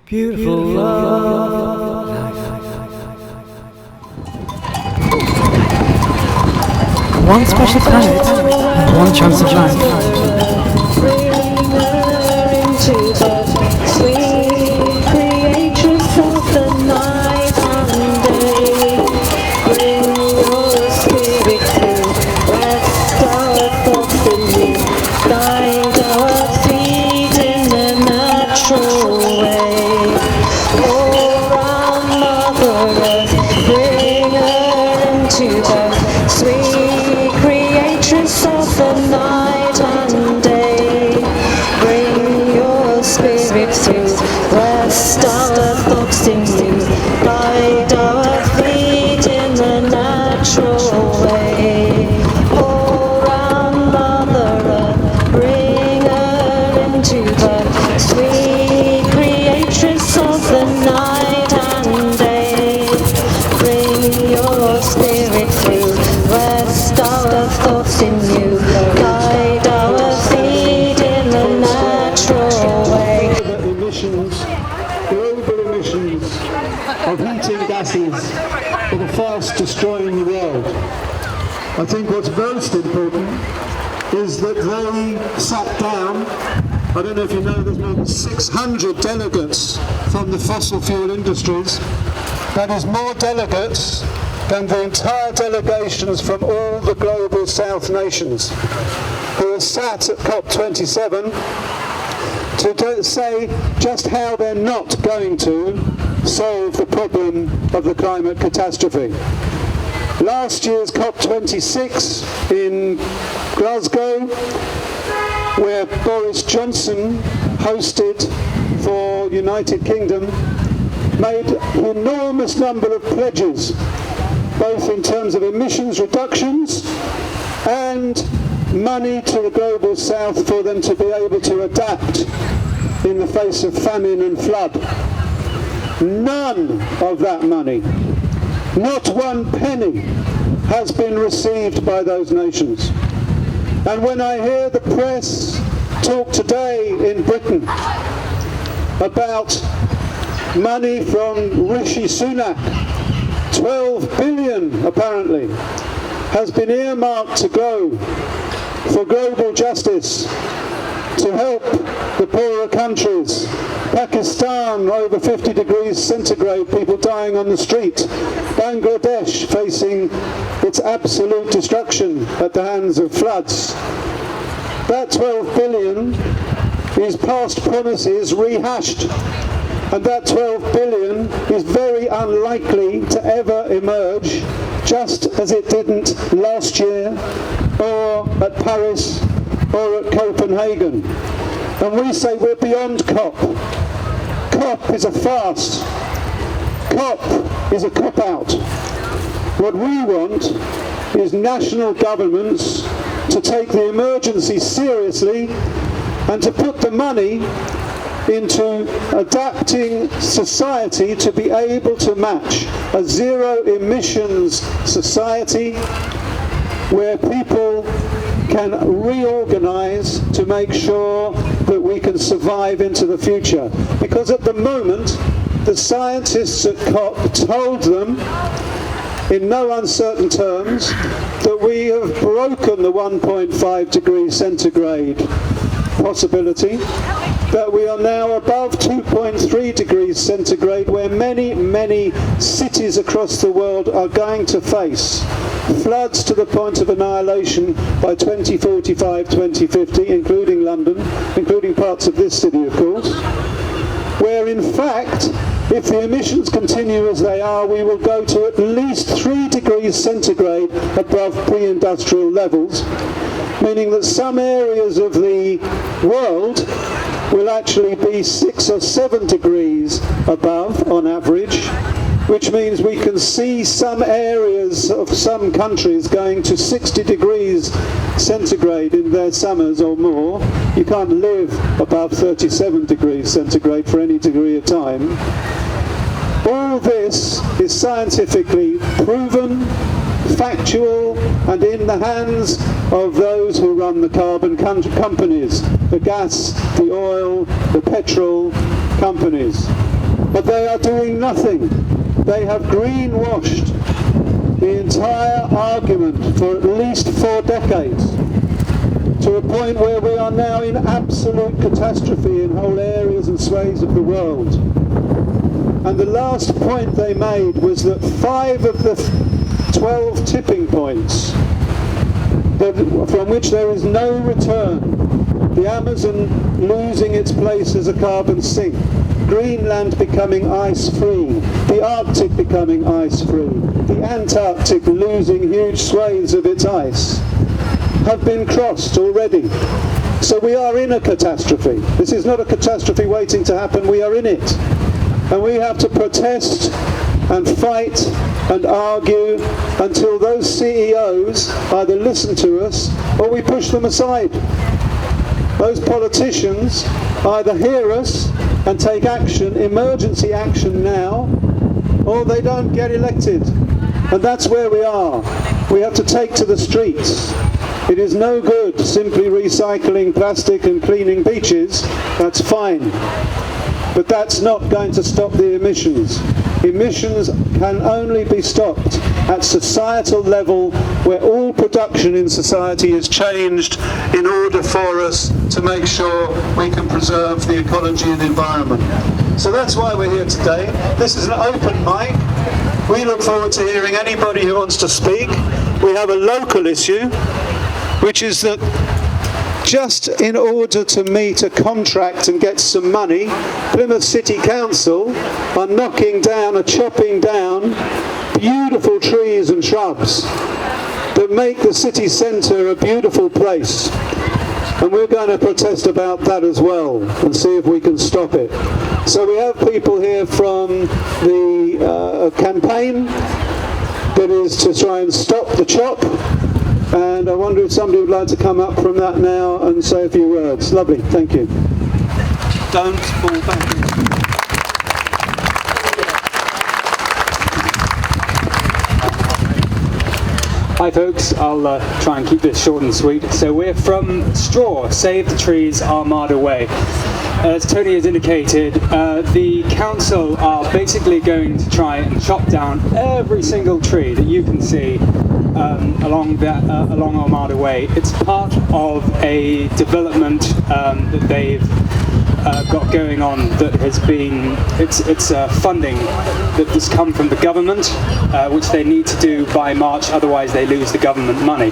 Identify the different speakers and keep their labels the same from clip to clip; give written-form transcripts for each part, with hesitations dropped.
Speaker 1: Beautiful love. One special planet, and one chance of life.
Speaker 2: Bring her into the sweet creatress of the night and day. Bring your spirit to rest our thoughts in you. Guide our feet in the natural way. Oh, round Mother Earth, bring her into the sweet creatress of the night and day. Bring your spirit through, rest our thoughts in you. Guide our feet in the natural way. Oh, round Mother Earth, bring her into the sweet creatress of the night and day. Bring your spirit through, rest our thoughts in you. Guide our feet in the natural way.
Speaker 3: Global emissions of heating gases are the fast destroying the world. I think what's most important is that they sat down. I don't know if you know, there's more than 600 delegates from the fossil fuel industries. That is more delegates than the entire delegations from all the global South nations who are sat at COP27 to say just how they're not going to solve the problem of the climate catastrophe. Last year's COP26 in Glasgow, where Boris Johnson hosted for United Kingdom, made an enormous number of pledges, both in terms of emissions reductions and money to the global south for them to be able to adapt in the face of famine and flood. None of that money, not one penny, has been received by those nations. And when I hear the press talk today in Britain about money from Rishi Sunak, 12 billion apparently, has been earmarked to go for global justice, to help the poorer countries. Pakistan, over 50 degrees centigrade, people dying on the street. Bangladesh facing its absolute destruction at the hands of floods. That 12 billion is past promises rehashed. And that 12 billion is very unlikely to ever emerge, just as it didn't last year, or at Paris, or at Copenhagen. And we say we're beyond COP. COP is a farce. COP is a cop-out. What we want is national governments to take the emergency seriously and to put the money into adapting society to be able to match a zero emissions society where people can reorganize to make sure that we can survive into the future. Because at the moment, the scientists at COP told them in no uncertain terms that we have broken the 1.5 degrees centigrade possibility, that we are now above 2.3 degrees centigrade, where many, many cities across the world are going to face floods to the point of annihilation by 2045, 2050, including London, including parts of this city, of course, where in fact, if the emissions continue as they are, we will go to at least 3 degrees centigrade above pre-industrial levels, meaning that some areas of the world will actually be 6 or 7 degrees above on average, which means we can see some areas of some countries going to 60 degrees centigrade in their summers or more. You can't live above 37 degrees centigrade for any degree of time. All this is scientifically proven, factual, and in the hands of those who run the carbon companies, the gas, the oil, the petrol, companies. But they are doing nothing. They have greenwashed the entire argument for at least 4 decades, to a point where we are now in absolute catastrophe in whole areas and swathes of the world. And the last point they made was that 5 of the 12 tipping points from which there is no return, the Amazon losing its place as a carbon sink, Greenland becoming ice-free, the Arctic becoming ice-free, the Antarctic losing huge swathes of its ice, have been crossed already. So we are in a catastrophe. This is not a catastrophe waiting to happen, we are in it. And we have to protest and fight and argue until those CEOs either listen to us or we push them aside. Those politicians either hear us and take action, emergency action now, or they don't get elected. And that's where we are. We have to take to the streets. It is no good simply recycling plastic and cleaning beaches. That's fine. But that's not going to stop the emissions. Emissions can only be stopped at societal level, where all production in society is changed in order for us to make sure we can preserve the ecology and environment. So that's why we're here today. This is an open mic. We look forward to hearing anybody who wants to speak. We have a local issue, which is that just in order to meet a contract and get some money, Plymouth City Council are chopping down beautiful trees and shrubs that make the city centre a beautiful place. And we're going to protest about that as well and see if we can stop it. So we have people here from the campaign that is to try and stop the chop. And I wonder if somebody would like to come up from that now and say a few words. Lovely, thank you. Don't fall back.
Speaker 4: Hi folks, I'll try and keep this short and sweet. So we're from Straw, Save the Trees Armada Way. As Tony has indicated, the council are basically going to try and chop down every single tree that you can see along Armada Way. It's part of a development that they've got going on that has been, it's funding that has come from the government, which they need to do by March, otherwise they lose the government money.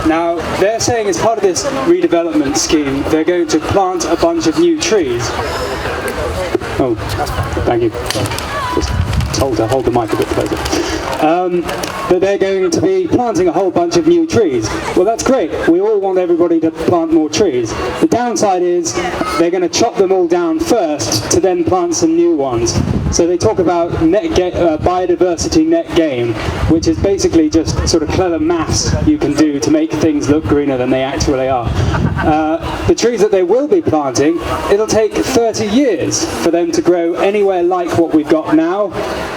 Speaker 4: Now, they're saying as part of this redevelopment scheme, they're going to plant a bunch of new trees. Oh, thank you. Just told to hold the mic a bit closer. That they're going to be planting a whole bunch of new trees. Well, that's great. We all want everybody to plant more trees. The downside is they're going to chop them all down first to then plant some new ones. So they talk about biodiversity net gain, which is basically just sort of clever maths you can do to make things look greener than they actually are. The trees that they will be planting, it'll take 30 years for them to grow anywhere like what we've got now.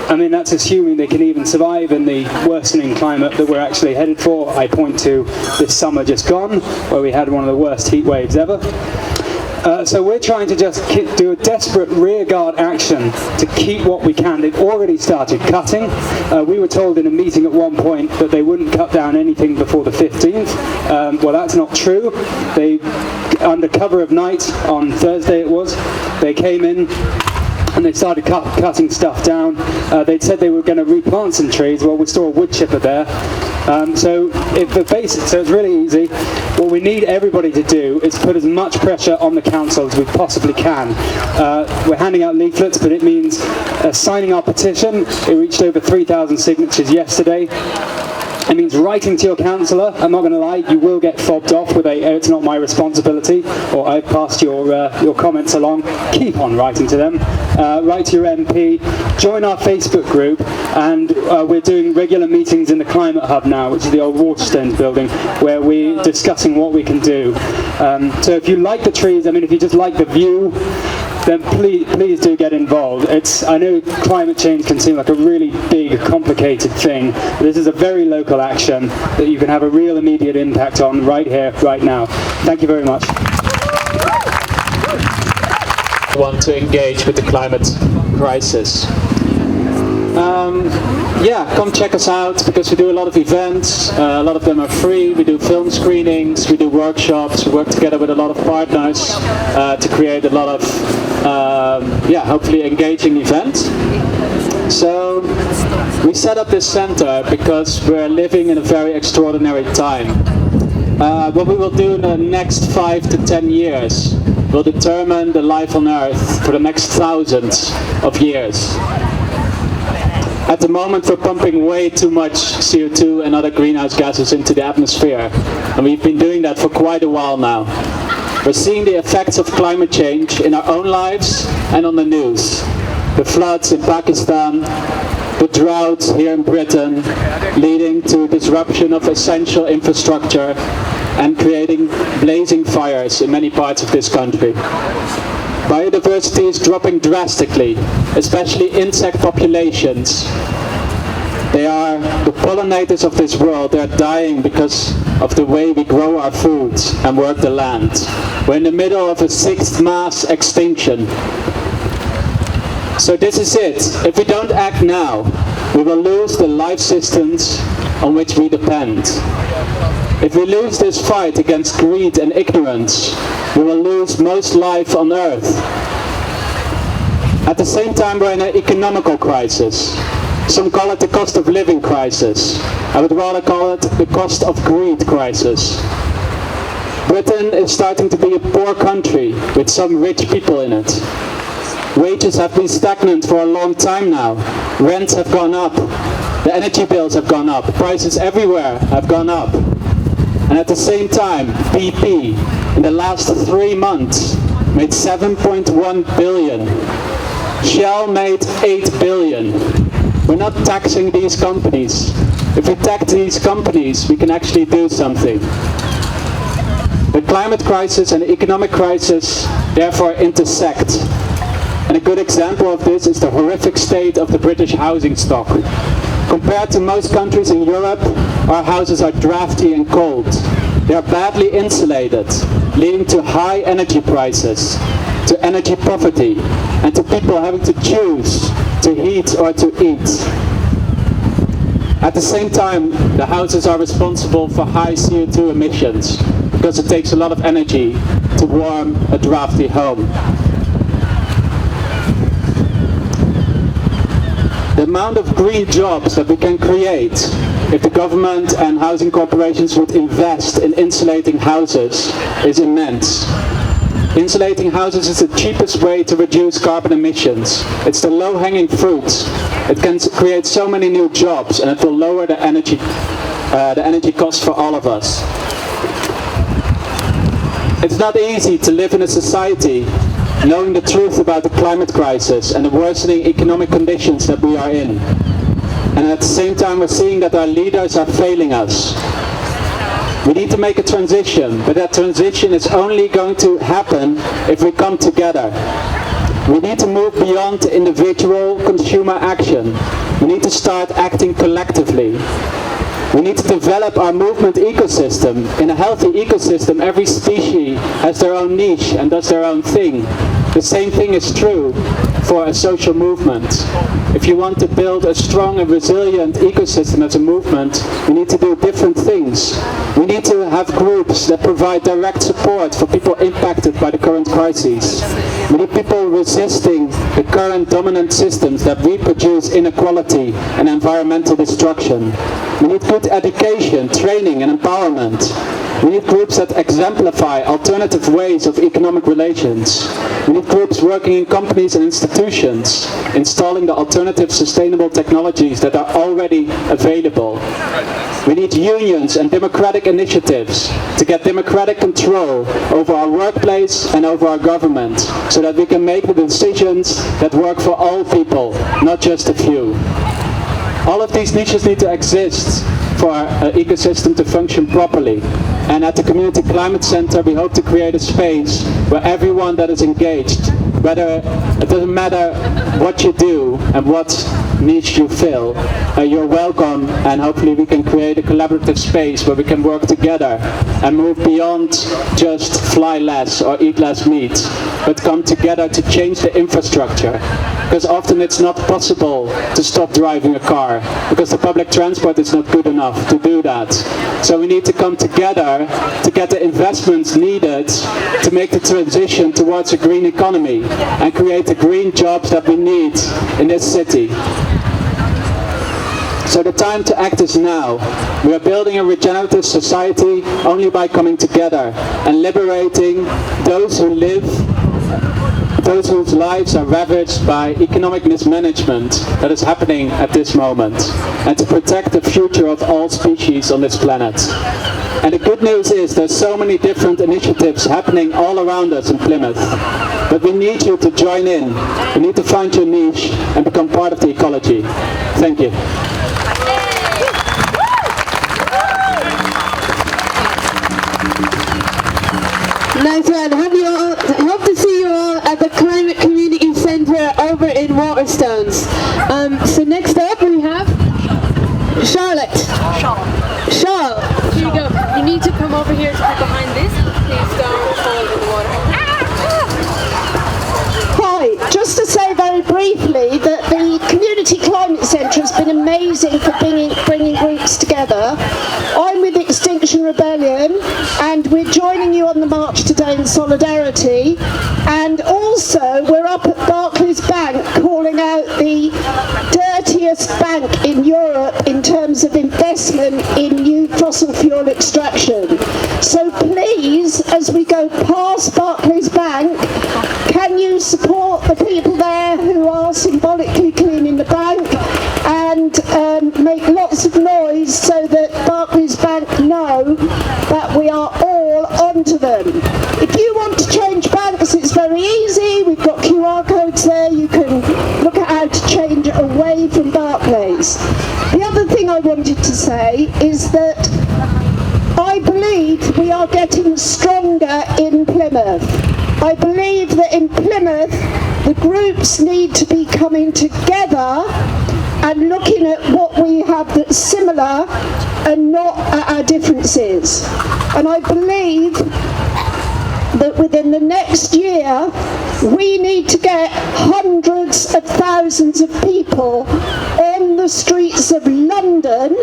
Speaker 4: I mean, that's assuming they can even survive in the worsening climate that we're actually headed for. I point to this summer just gone, where we had one of the worst heat waves ever. So we're trying to just do a desperate rearguard action to keep what we can. They've already started cutting. We were told in a meeting at one point that they wouldn't cut down anything before the 15th. Well, that's not true. They, under cover of night, on Thursday it was, they came in and they started cutting stuff down. They'd said they were going to replant some trees. Well, we saw a wood chipper there. So it's really easy. What we need everybody to do is put as much pressure on the council as we possibly can. We're handing out leaflets, but it means signing our petition. It reached over 3,000 signatures yesterday. It means writing to your councillor. I'm not going to lie, you will get fobbed off with it's not my responsibility, or I've passed your comments along. Keep on writing to them. Write to your MP. Join our Facebook group, and we're doing regular meetings in the Climate Hub now, which is the old Waterstones building, where we're discussing what we can do. So if you like the trees, I mean, if you just like the view, then please do get involved. I know climate change can seem like a really big, complicated thing. This is a very local action that you can have a real immediate impact on right here, right now. Thank you very much. want to engage with the climate crisis. Yeah, come check us out, because we do a lot of events. A lot of them are free. We do film screenings, we do workshops, we work together with a lot of partners to create a lot of, yeah, hopefully engaging events. So we set up this center because we're living in a very extraordinary time. What we will do in the next 5 to 10 years will determine the life on Earth for the next thousands of years. At the moment, we're pumping way too much CO2 and other greenhouse gases into the atmosphere, and we've been doing that for quite a while now. We're seeing the effects of climate change in our own lives and on the news. The floods in Pakistan, the droughts here in Britain, leading to disruption of essential infrastructure and creating blazing fires in many parts of this country. Biodiversity is dropping drastically, especially insect populations. They are the pollinators of this world. They are dying because of the way we grow our foods and work the land. We're in the middle of a 6th mass extinction. So this is it. If we don't act now, we will lose the life systems on which we depend. If we lose this fight against greed and ignorance, we will lose most life on Earth. At the same time, we're in an economical crisis. Some call it the cost of living crisis. I would rather call it the cost of greed crisis. Britain is starting to be a poor country with some rich people in it. Wages have been stagnant for a long time now. Rents have gone up. The energy bills have gone up. Prices everywhere have gone up. And at the same time, BP, in the last 3 months, made 7.1 billion. Shell made 8 billion. We're not taxing these companies. If we tax these companies, we can actually do something. The climate crisis and the economic crisis therefore intersect. And a good example of this is the horrific state of the British housing stock. Compared to most countries in Europe, our houses are drafty and cold. They are badly insulated, leading to high energy prices, to energy poverty, and to people having to choose to heat or to eat. At the same time, the houses are responsible for high CO2 emissions, because it takes a lot of energy to warm a drafty home. The amount of green jobs that we can create if the government and housing corporations would invest in insulating houses is immense. Insulating houses is the cheapest way to reduce carbon emissions. It's the low-hanging fruit. It can create so many new jobs, and it will lower the energy cost for all of us. It's not easy to live in a society knowing the truth about the climate crisis and the worsening economic conditions that we are in. And at the same time, we're seeing that our leaders are failing us. We need to make a transition, but that transition is only going to happen if we come together. We need to move beyond individual consumer action. We need to start acting collectively. We need to develop our movement ecosystem. In a healthy ecosystem, every species has their own niche and does their own thing. The same thing is true for a social movement. If you want to build a strong and resilient ecosystem as a movement, we need to do different things. We need to have groups that provide direct support for people impacted by the current crises. We need people resisting the current dominant systems that reproduce inequality and environmental destruction. We need good education, training and empowerment. We need groups that exemplify alternative ways of economic relations. We need groups working in companies and institutions, installing the alternative sustainable technologies that are already available. We need unions and democratic initiatives to get democratic control over our workplace and over our government, so that we can make the decisions that work for all people, not just a few. All of these niches need to exist for our ecosystem to function properly. And at the Community Climate Center, we hope to create a space where everyone that is engaged, whether it doesn't matter what you do and what niche you fill, you're welcome, and hopefully we can create a collaborative space where we can work together
Speaker 5: and move beyond just fly less or eat less meat, but come together to change the infrastructure. Because often it's not possible to stop driving a car, because the public transport is not good enough to do that. So we need to come together to get the investments needed to make the transition towards a green economy and create the green jobs that we need in this city. So the time to act is now. We are building a regenerative society only by coming together and liberating those whose lives are ravaged by economic mismanagement that is happening at this moment, and to protect the future of all species on this planet. And the good news is there's so many different initiatives happening all around us in Plymouth. But we need you to join in. We need to find your niche and become part of the ecology. Thank you.
Speaker 6: Nice one. Hope to see you all at the Climate Community Centre over in Waterstones. So next up we have Charlotte. Charlotte.
Speaker 7: Here you go. You need to come over here to be behind this. Please don't fall in the water.
Speaker 2: Hi, just to say very briefly that the Community Climate Centre has been amazing for bringing groups together. I'm with Extinction Rebellion, and we're joining you on the march today in solidarity. And also, we're up at Barclays Bank calling out the dirtiest bank in Europe in terms of investment in new fossil fuel extraction. So please, as we go past Barclays Bank, can you support the people there who are symbolically cleaning the bank, and make lots of noise so that Barclays Bank know that we are all onto them. If you want to change banks, it's very easy. We've got QR codes there. You can look at how to change away from Barclays. The other thing I wanted to say is that I believe we are getting stronger in Plymouth. I believe that in Plymouth, the groups need to be coming together and looking at what we have that's similar and not at our differences. And I believe that within the next year, we need to get hundreds of thousands of people on the streets of London,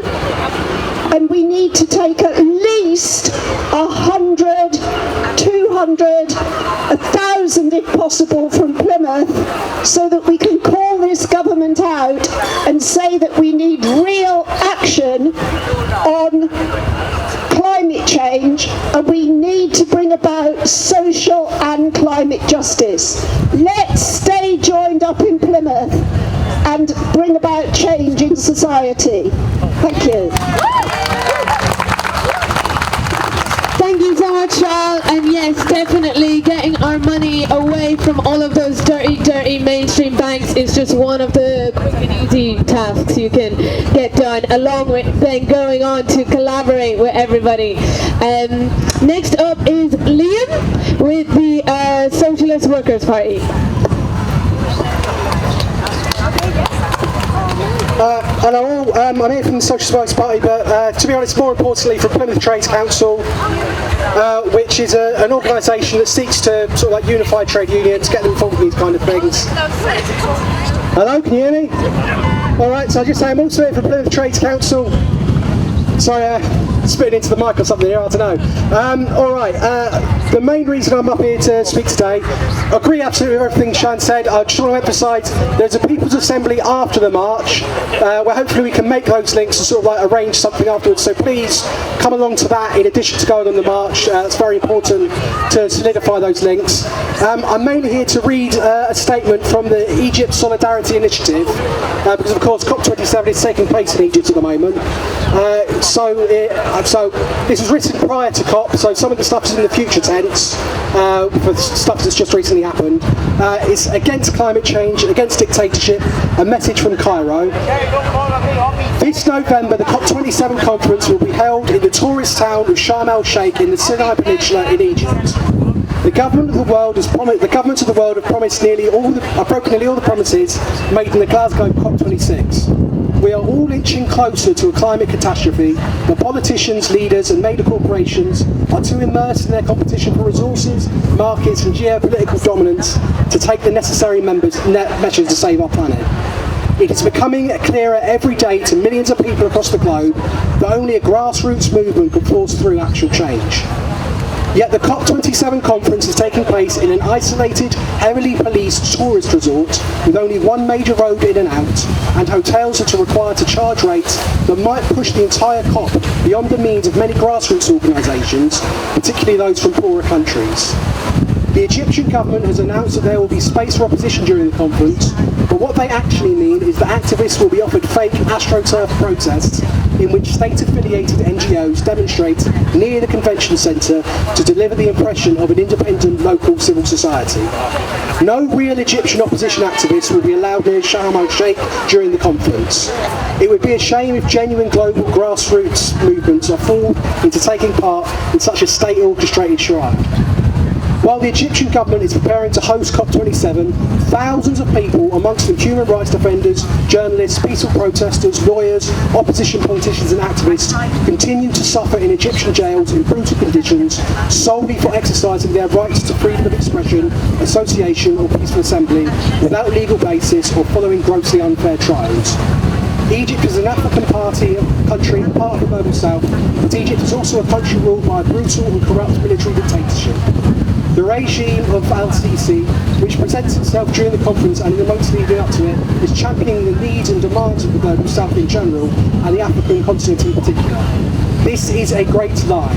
Speaker 2: and we need to take at least 100, 200, 1,000 if possible from Plymouth, so that we can call this government out and say that we need real action on climate change, and we need to bring about social and climate justice. Let's stay joined up in Plymouth and bring about change in society. Thank you.
Speaker 6: Thank you so much, Charles. And yes, definitely getting our money away from all of those dirty mainstream banks is just one of the quick and easy tasks you can get done, along with then going on to collaborate with everybody. Next up is Liam with the Socialist Workers' Party.
Speaker 8: Hello all, I'm here from the Socialist Workers' Party, but to be honest, more importantly from Plymouth Trades Council, which is an organisation that seeks to sort of like unify trade unions, get them involved in these kind of things. Hello, can you hear me? Alright, so I just say I'm also here from Plymouth Trades Council. Sorry, spitting into the mic or something here, I don't know. Alright, the main reason I'm up here to speak today, I agree absolutely with everything Shan said. I just want to emphasise there's a People's Assembly after the march, where hopefully we can make those links and sort of like arrange something afterwards, so please come along to that in addition to going on the march. It's very important to solidify those links. I'm mainly here to read a statement from the Egypt Solidarity Initiative, because of course COP27 is taking place in Egypt at the moment. So this was written prior to COP, so some of the stuff is in the future tense, for stuff that's just recently happened. It's against climate change, against dictatorship, a message from Cairo. This November, the COP27 conference will be held in the tourist town of Sharm el-Sheikh in the Sinai Peninsula in Egypt. The government of the world has broken nearly all the promises made in the Glasgow COP26. We are all inching closer to a climate catastrophe, but politicians, leaders and major corporations are too immersed in their competition for resources, markets and geopolitical dominance to take the necessary measures to save our planet. It is becoming clearer every day to millions of people across the globe that only a grassroots movement can force through actual change. Yet the COP27 conference is taking place in an isolated, heavily policed tourist resort with only one major road in and out, and hotels that are required to charge rates that might push the entire COP beyond the means of many grassroots organisations, particularly those from poorer countries. The Egyptian government has announced that there will be space for opposition during the conference, but what they actually mean is that activists will be offered fake AstroTurf protests in which state-affiliated NGOs demonstrate near the convention centre to deliver the impression of an independent local civil society. No real Egyptian opposition activists will be allowed near Sharm el-Sheikh during the conference. It would be a shame if genuine global grassroots movements are fooled into taking part in such a state-orchestrated charade. While the Egyptian government is preparing to host COP27, thousands of people, amongst them human rights defenders, journalists, peaceful protesters, lawyers, opposition politicians and activists, continue to suffer in Egyptian jails in brutal conditions solely for exercising their rights to freedom of expression, association or peaceful assembly without legal basis or following grossly unfair trials. Egypt is an African country, part of the global south, but Egypt is also a country ruled by a brutal and corrupt military dictatorship. The regime of al-Sisi, which presents itself during the conference and in the months leading up to it, is championing the needs and demands of the global south in general and the African continent in particular. This is a great lie.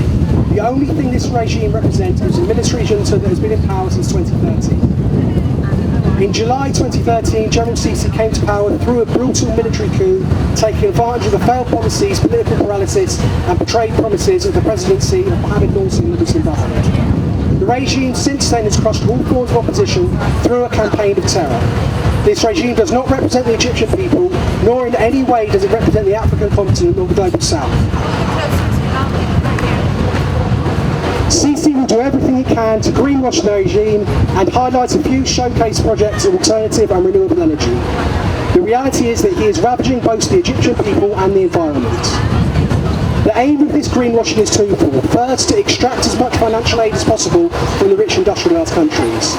Speaker 8: The only thing this regime represents is a military junta that has been in power since 2013. In July 2013, General Sisi came to power through a brutal military coup, taking advantage of the failed policies, political paralysis and betrayed promises of the presidency of Mohamed Morsi and the Muslim Brotherhood. The regime since then has crushed all forms of opposition through a campaign of terror. This regime does not represent the Egyptian people, nor in any way does it represent the African continent or the global south. Sisi will do everything he can to greenwash the regime and highlight a few showcase projects of alternative and renewable energy. The reality is that he is ravaging both the Egyptian people and the environment. The aim of this greenwashing is twofold. First, to extract as much financial aid as possible from the rich industrialised countries.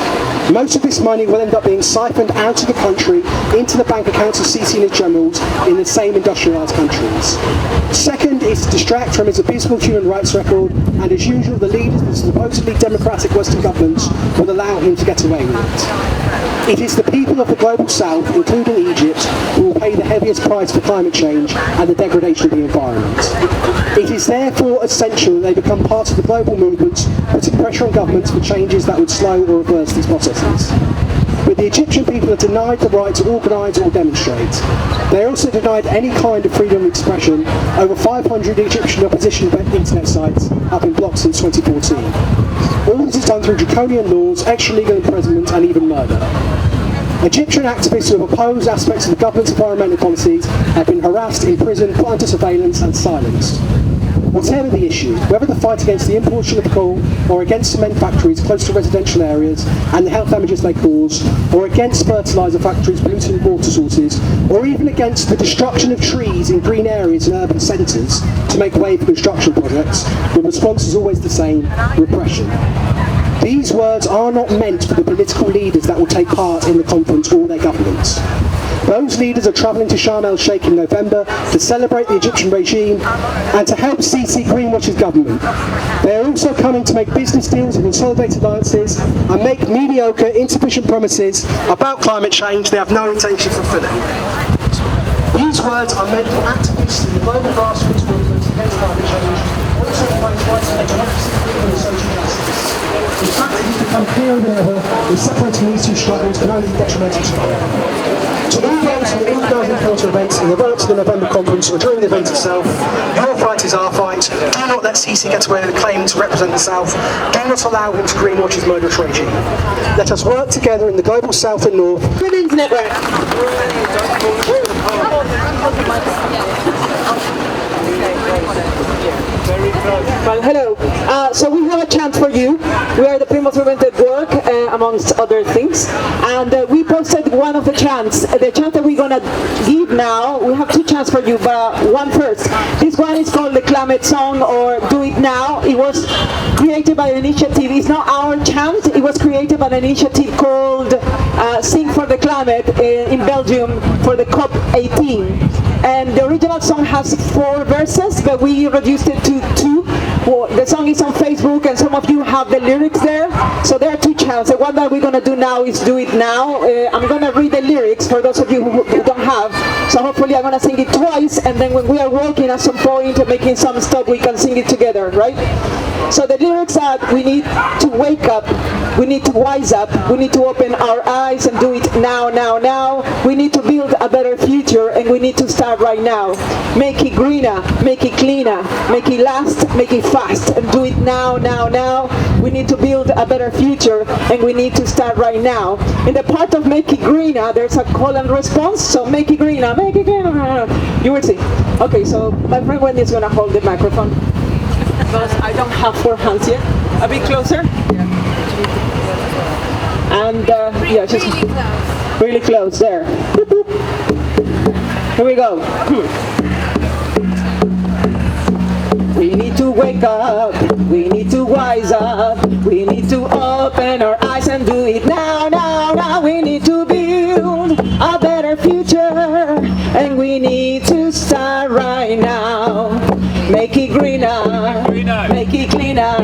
Speaker 8: Most of this money will end up being siphoned out of the country into the bank accounts of Sisi and his generals in the same industrialised countries. Second is to distract from his abysmal human rights record, and as usual the leaders of the supposedly democratic Western governments will allow him to get away with it. It is the people of the global south, including Egypt, who will pay the heaviest price for climate change and the degradation of the environment. It is therefore essential that they become part of the global movement, putting pressure on governments for changes that would slow or reverse these processes. But the Egyptian people are denied the right to organise or demonstrate. They are also denied any kind of freedom of expression. Over 500 Egyptian opposition internet sites have been blocked since 2014. All this is done through draconian laws, extra-legal imprisonment and even murder. Egyptian activists who have opposed aspects of the government's environmental policies have been harassed, imprisoned, put under surveillance and silenced. Whatever the issue, whether the fight against the importation of coal, or against cement factories close to residential areas and the health damages they cause, or against fertiliser factories polluting water sources, or even against the destruction of trees in green areas and urban centres to make way for construction projects, the response is always the same: repression. These words are not meant for the political leaders that will take part in the conference or their governments. Those leaders are travelling to Sharm el-Sheikh in November to celebrate the Egyptian regime and to help Sisi greenwash his government. They are also coming to make business deals and consolidate alliances and make mediocre, insufficient promises about climate change they have no intention of fulfilling. These words are meant for activists in the global grassroots movement against climate change, also fighting rights for democracy, freedom and social justice. In fact, it has become clearer than ever that separating these two struggles can only be detrimental to both. To move on to the organising counter events in the run-up to the November conference or during the event itself, your fight is our fight. Do not let Sisi get away with the claim to represent the South. Do not allow him to greenwash his murderous regime. Let us work together in the global South and North.
Speaker 6: Women's Network. Well, hello. So we have a chant for you. We are the Plymouth Women at Work. I'm amongst other things. And we posted one of the chants. The chant that we're gonna give now, we have two chants for you, but one first. This one is called the Climate Song, or Do It Now. It was created by an initiative. It's not our chant. It was created by an initiative called Sing for the Climate in Belgium for the COP18. And the original song has 4 verses, but we reduced it to 2. Well, the song is on Facebook, and some of you have the lyrics there. So there are 2 chants. The one that we're going to do now is Do It Now. I'm going to read the lyrics for those of you who don't have. So hopefully I'm going to sing it twice, and then when we are walking at some point or making some stop, we can sing it together, right? So the lyrics are, we need to wake up, we need to wise up, we need to open our eyes and do it now, now, now. We need to build a better future, and we need to start right now. Make it greener, make it cleaner, make it last, make it fast, and do it now, now, now. We need to build a better future, and we need to start right now. In the part of make it greener, there's a call and response, so make it greener, make it greener. You will see. Okay, so my friend Wendy is going to hold the microphone. Because I don't have 4 hands yet. A bit closer. And yeah, just really close there. Boop, boop. Here we go. We need to wake up, we need to wise up, we need to open our eyes and do it now, now, now. We need to build a better future, and we need to start right now. Make it greener, make it cleaner,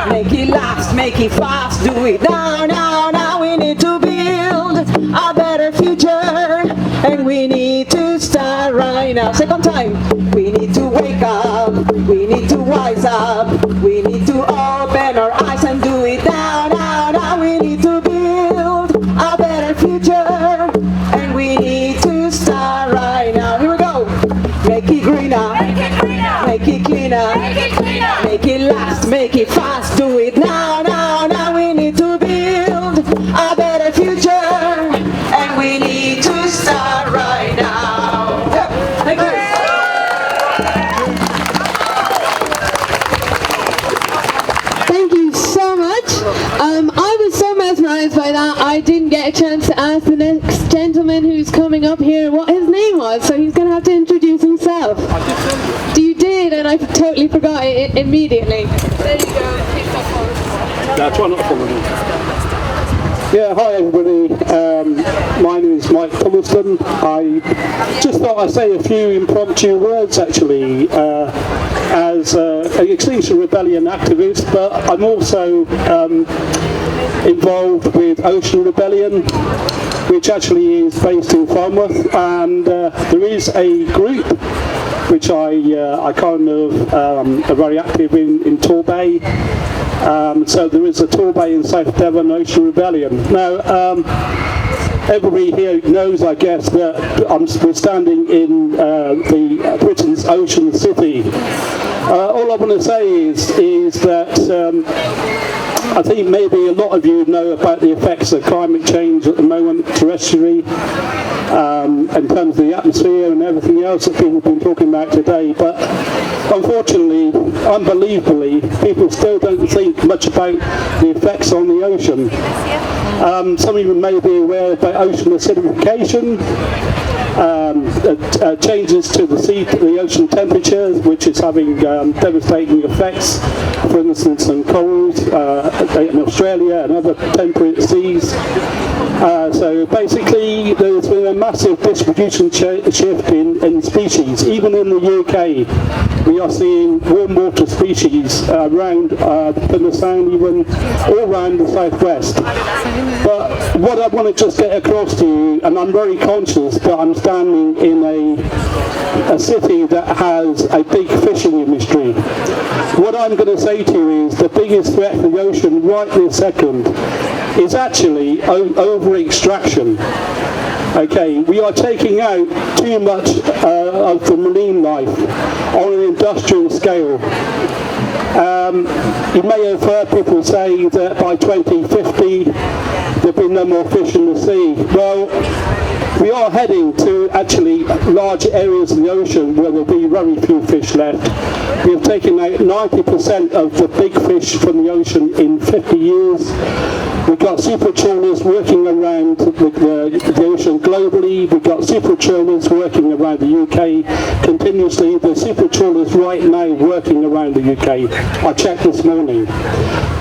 Speaker 6: make it last, make it fast, do it now, now, now. We need to build a better future, and we need to start right now. Second time. We need to wake up, we need to wise up, we need to open our eyes and do it now, now, now. We need to build a better future, and we need to start right now. Here we go. Make it greener, make it cleaner, make it last, make it fast, do it now, now, now. We need to build a better future, and we need to start right now. Yep. Thank you. I was so mesmerized by that, I didn't get a chance to ask the next gentleman who's coming up here what his name was, so he's going to have to introduce himself. You did, and I totally forgot it immediately. There you go.
Speaker 3: That's one up for me. Yeah, hi everybody. My name is Mike Hu+Man. I just thought I'd say a few impromptu words actually as an Extinction Rebellion activist, but I'm also involved with Ocean Rebellion, which actually is based in Plymouth, and there is a group which I kind of are very active in Torbay. So there is a Torbay in South Devon Ocean Rebellion. Now, everybody here knows, I guess, that we're standing in the Britain's ocean city. All I want to say is that I think maybe a lot of you know about the effects of climate change at the moment terrestrially, in terms of the atmosphere and everything else that people have been talking about today. But unfortunately, unbelievably, people still don't think much about the effects on the ocean. Some of you may be aware about ocean acidification, changes to the ocean temperatures, which is having devastating effects, for instance, on corals in Australia and other temperate seas. So basically, there's been a massive distribution shift in species. Even in the UK, we are seeing warm water species around Plymouth Sound, even all around the southwest. But what I want to just get across to you, and I'm very conscious that I'm standing in a city that has a big fishing industry. What I'm going to say to you is the biggest threat to the ocean right this second is actually over-extraction. Okay, we are taking out too much of the marine life on an industrial scale. You may have heard people say that by 2050 there'll be no more fish in the sea. Well, we are heading to actually large areas of the ocean where there'll be very few fish left. We have taken out 90% of the big fish from the ocean in 50 years. We've got super trawlers working around the ocean globally. We've got super trawlers working around the UK continuously. The super trawlers right now working around the UK. I checked this morning.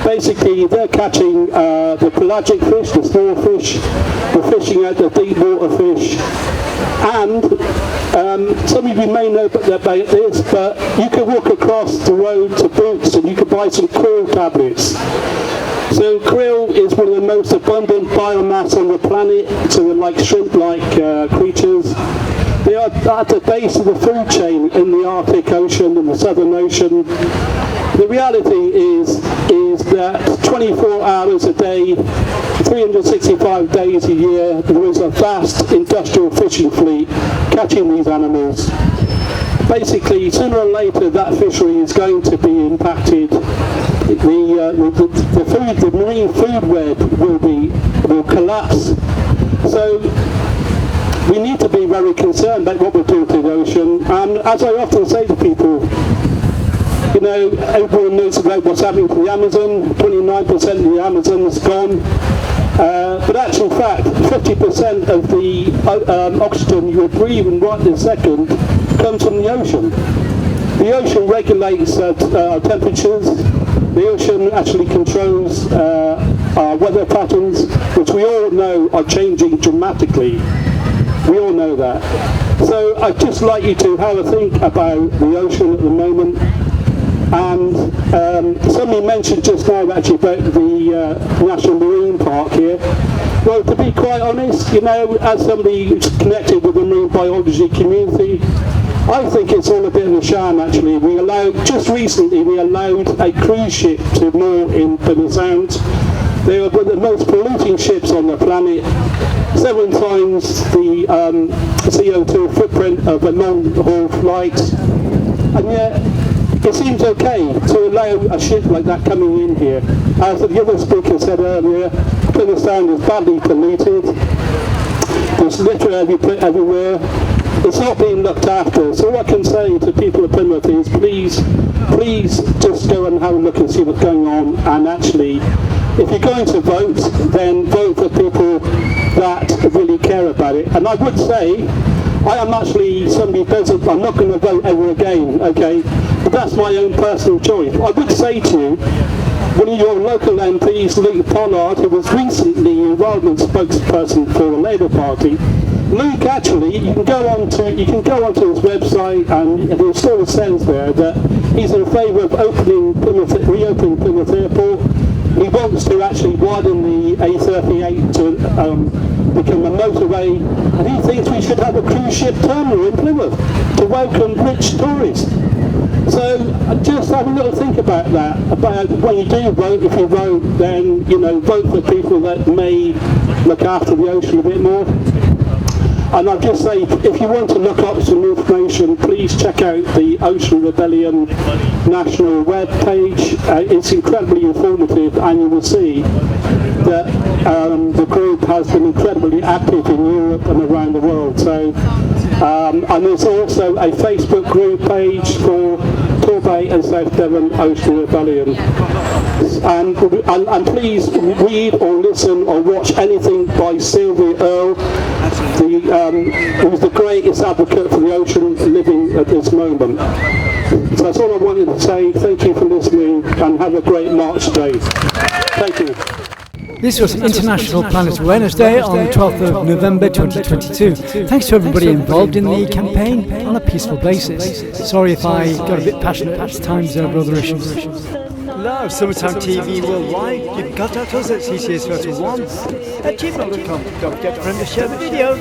Speaker 3: Basically, they're catching the pelagic fish, the small fish. We're fishing out the deep water fish. And some of you may know about this, but you can walk across the road to Boots and you can buy some krill tablets. So krill is one of the most abundant biomass on the planet, so they're like shrimp-like creatures. They are at the base of the food chain in the Arctic Ocean and the Southern Ocean. The reality is that 24 hours a day, 365 days a year, there is a vast industrial fishing fleet catching these animals. Basically, sooner or later, that fishery is going to be impacted. The marine food web will collapse. So we need to be very concerned about what we're doing to the ocean. And as I often say to people, you know, everyone knows about what's happening to the Amazon. 29% of the Amazon is gone. But actual fact, 50% of the oxygen you're breathing right this second comes from the ocean. The ocean regulates our temperatures. The ocean actually controls our weather patterns, which we all know are changing dramatically. We all know that. So I'd just like you to have a think about the ocean at the moment. And somebody mentioned just now actually about the National Marine Park here. Well, to be quite honest, you know, as somebody who's connected with the marine biology community, I think it's all a bit of a sham actually. Just recently we allowed a cruise ship to moor in Plymouth Sound. They are one of the most polluting ships on the planet, 7 times the CO2 footprint of a long-haul flight, and yet it seems okay to allow a ship like that coming in here. As the other speaker said earlier, Plymouth Sound is badly polluted. There's litter everywhere. It's not being looked after. So what I can say to people of Plymouth is please just go and have a look and see what's going on. And actually, if you're going to vote, then vote for people that really care about it. And I would say, I am actually somebody who doesn't, I'm not going to vote ever again, okay? But that's my own personal choice. I would say to you, one of your local MPs, Luke Pollard, who was recently environment spokesperson for the Labour Party, Luke actually, you can go onto his website and it still says there that he's in favour of reopening Plymouth Airport. He wants to actually widen the A38 to become a motorway, and he thinks we should have a cruise ship terminal in Plymouth to welcome rich tourists. So just have a little think about that, about when you do vote. If you vote, then, you know, vote for people that may look after the ocean a bit more. And I'll just say, if you want to look up some information, please check out the Ocean Rebellion national web page. It's incredibly informative, and you will see that the group has been incredibly active in Europe and around the world. So, and there's also a Facebook group page for Torbay and South Devon Ocean Rebellion. And please read or listen or watch anything by Sylvia Earle, who's the greatest advocate for the ocean living at this moment. So that's all I wanted to say. Thank you for listening and have a great March Day. Thank you.
Speaker 1: This was International Planet Awareness Day on the 12th of November 2022. Thanks to everybody involved in the campaign on a peaceful basis. Sorry if I got a bit passionate at times over other issues.
Speaker 9: Love Summertime TV Worldwide. You can contact us at ccs31@gmail.com. Don't forget to friend and share the video.